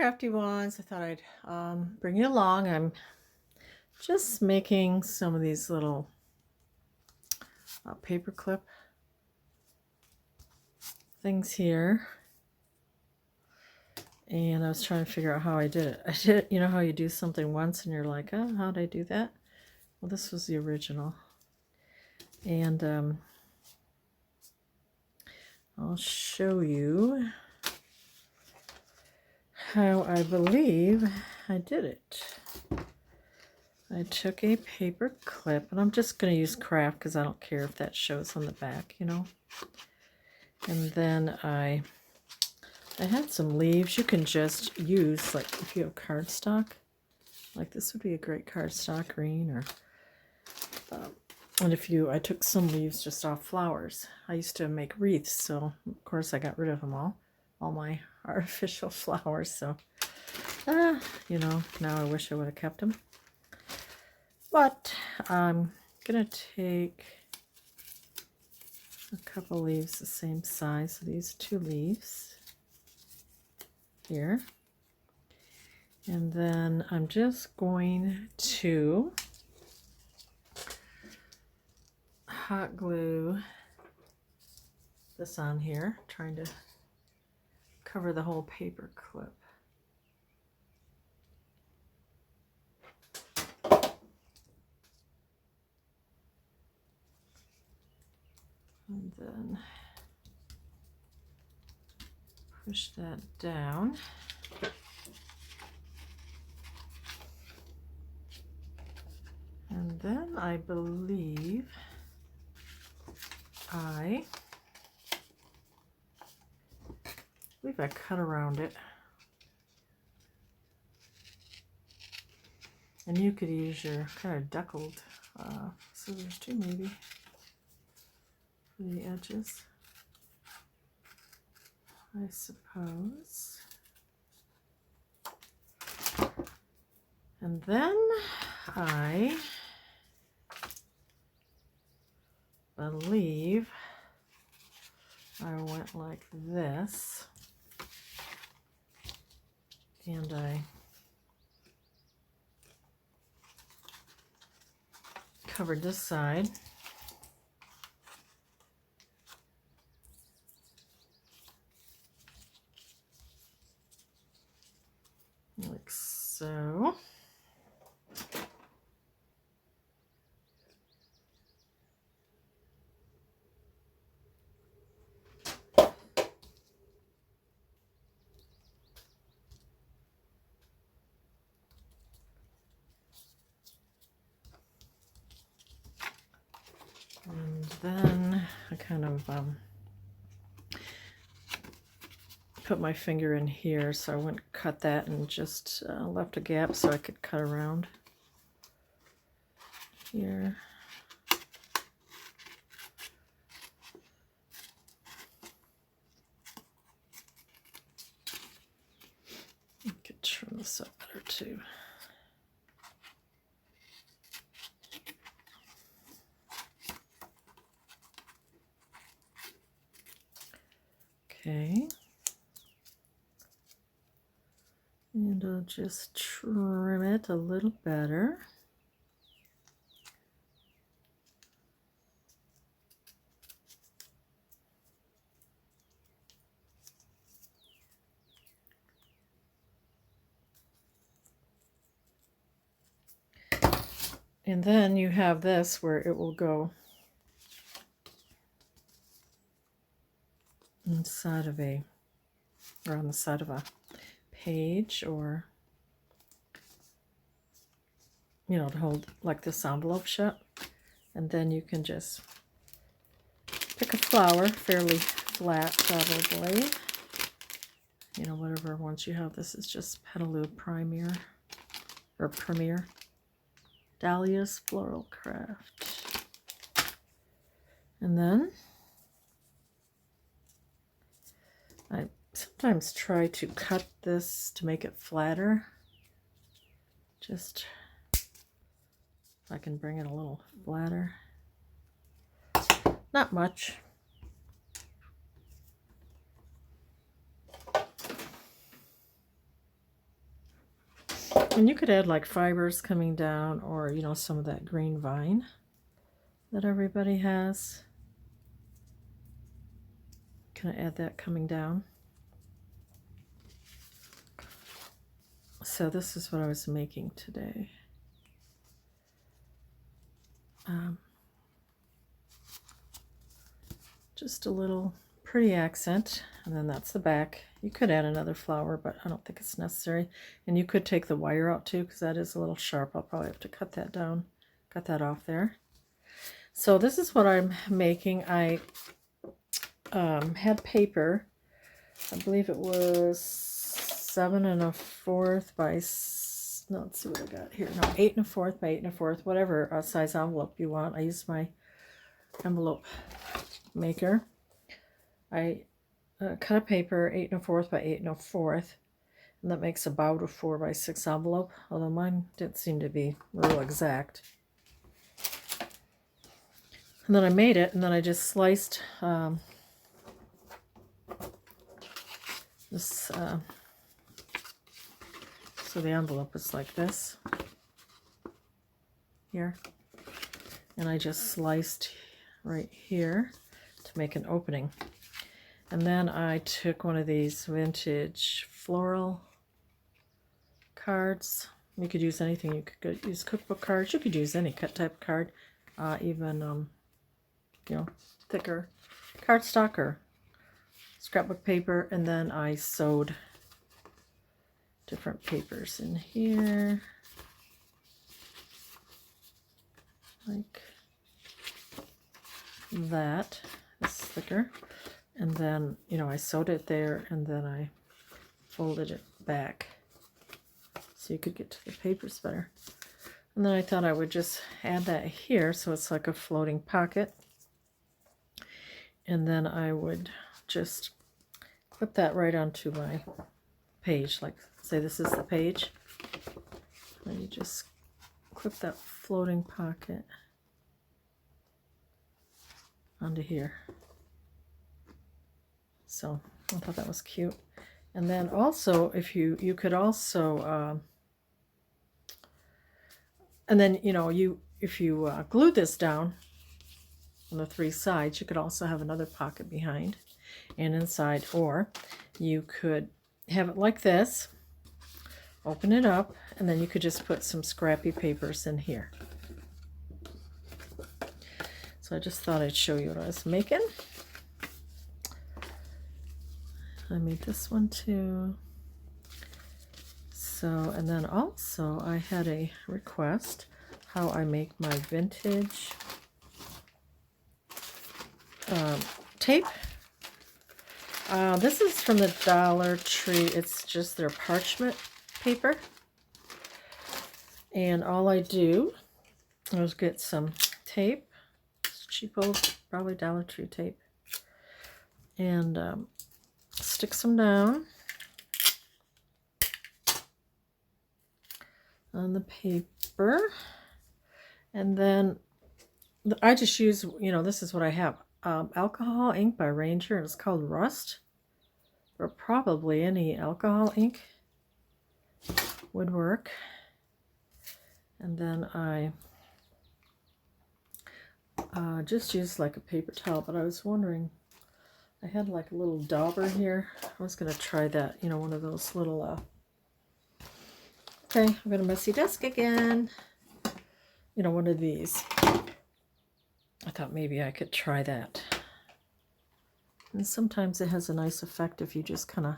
crafty ones. I thought I'd bring you along. I'm just making some of these little paperclip things here, and I was trying to figure out how I did it. I did, you know how you do something once and you're like, oh, how did I do that? Well, this was the original, and I'll show you how I believe I did it. I took a paper clip, and I'm just going to use craft because I don't care if that shows on the back, you know. And then I had some leaves. You can just use, like, if you have cardstock, like this would be a great cardstock green, or and I took some leaves just off flowers. I used to make wreaths, so of course I got rid of them all my artificial flowers. So, you know, now I wish I would have kept them. But I'm gonna take a couple leaves the same size. So these 2 leaves here. And then I'm just going to hot glue this on here, trying to cover the whole paper clip. And then push that down. And then I believe I cut around it. And you could use your kind of duckled scissors too, maybe, for the edges, I suppose. And then I believe I went like this, and I covered this side. Like so. And then I kind of put my finger in here, so I wouldn't cut that, and just left a gap so I could cut around here. I could trim this up better too. Okay. And I'll just trim it a little better. And then you have this where it will go inside of or on the side of a page, or, you know, to hold like this envelope shut. And then you can just pick a flower, fairly flat probably, you know, whatever ones you have. This is just Petaloo Premier, or Premier. Dahlia's Floral Craft. And then I sometimes try to cut this to make it flatter. Just if I can bring it a little flatter. Not much. And you could add like fibers coming down, or, you know, some of that green vine that everybody has. Can I add that coming down? So this is what I was making today. Just a little pretty accent, and then that's the back. You could add another flower, but I don't think it's necessary. And you could take the wire out too, because that is a little sharp. I'll probably have to cut that down, cut that off there. So this is what I'm making. I had paper. I believe it was 7 1/4 by, no, let's see what I got here. No, 8 1/4 by 8 1/4, whatever size envelope you want. I used my envelope maker. I cut a paper 8 1/4 by 8 1/4, and that makes about a 4 by 6 envelope, although mine didn't seem to be real exact. And then I made it, and then I just sliced this, so the envelope is like this here, and I just sliced right here to make an opening. And then I took one of these vintage floral cards. You could use anything. You could use cookbook cards. You could use any type of card, even you know, thicker cardstock or scrapbook paper. And then I sewed different papers in here, like that. It's thicker. And then, you know, I sewed it there, and then I folded it back so you could get to the papers better. And then I thought I would just add that here so it's like a floating pocket. And then I would just clip that right onto my page. Like, say this is the page. And you just clip that floating pocket onto here. So I thought that was cute. And then also, if you could also, and then, you know, if you glue this down on the 3 sides, you could also have another pocket behind and inside, or you could have it like this, open it up, and then you could just put some scrappy papers in here. So I just thought I'd show you what I was making. I made this one too. So, and then also I had a request how I make my vintage tape. This is from the Dollar Tree. It's just their parchment paper. And all I do is get some tape. It's cheap old, probably Dollar Tree tape. And stick some down on the paper, and then I just use, you know, this is what I have, alcohol ink by Ranger, and it's called Rust, or probably any alcohol ink would work. And then I just use like a paper towel, but I was wondering, I had like a little dauber here. I was going to try that, you know, one of those little, okay, I've got a messy desk again. You know, one of these. I thought maybe I could try that. And sometimes it has a nice effect if you just kind of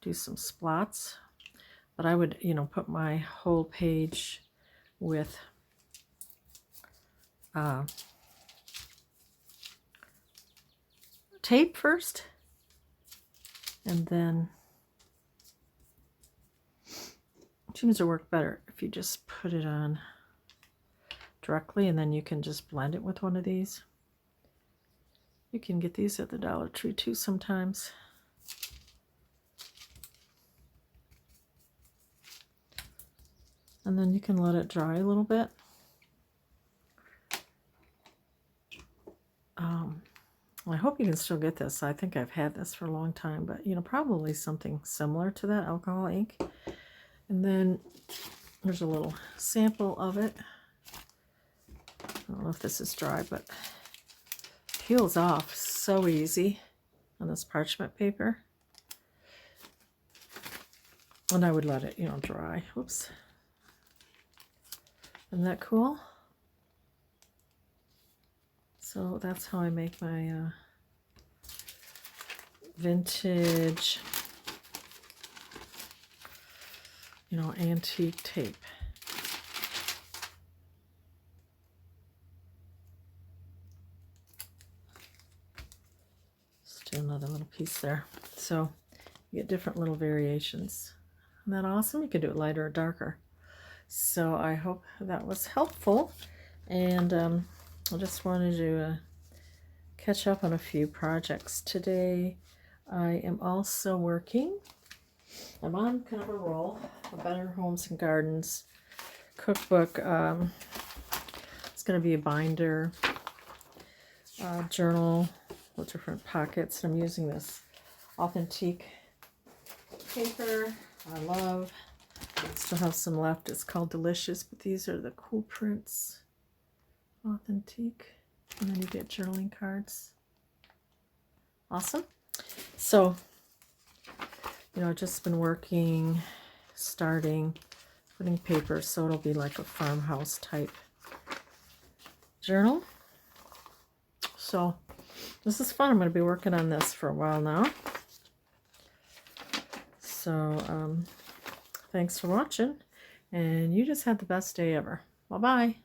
do some splots. But I would, you know, put my whole page with tape first, and then it seems to work better if you just put it on directly, and then you can just blend it with one of these. You can get these at the Dollar Tree too sometimes. And then you can let it dry a little bit. I hope you can still get this. I think I've had this for a long time, but, you know, probably something similar to that alcohol ink. And then there's a little sample of it. I don't know if this is dry, but it peels off so easy on this parchment paper. And I would let it, dry. Oops. Isn't that cool? So that's how I make my vintage, antique tape. Let's do another little piece there. So you get different little variations. Isn't that awesome? You could do it lighter or darker. So I hope that was helpful. And I just wanted to catch up on a few projects today. I am also working. I'm on kind of a roll. A Better Homes and Gardens cookbook. It's going to be a binder, journal with different pockets. I'm using this authentic paper I love. Still have some left. It's called Delicious, but these are the cool prints. Authentic. And then you get journaling cards. Awesome. So, I've just been working, starting, putting paper, so it'll be like a farmhouse type journal. So this is fun. I'm going to be working on this for a while now. So thanks for watching, and you just have the best day ever. Bye-bye.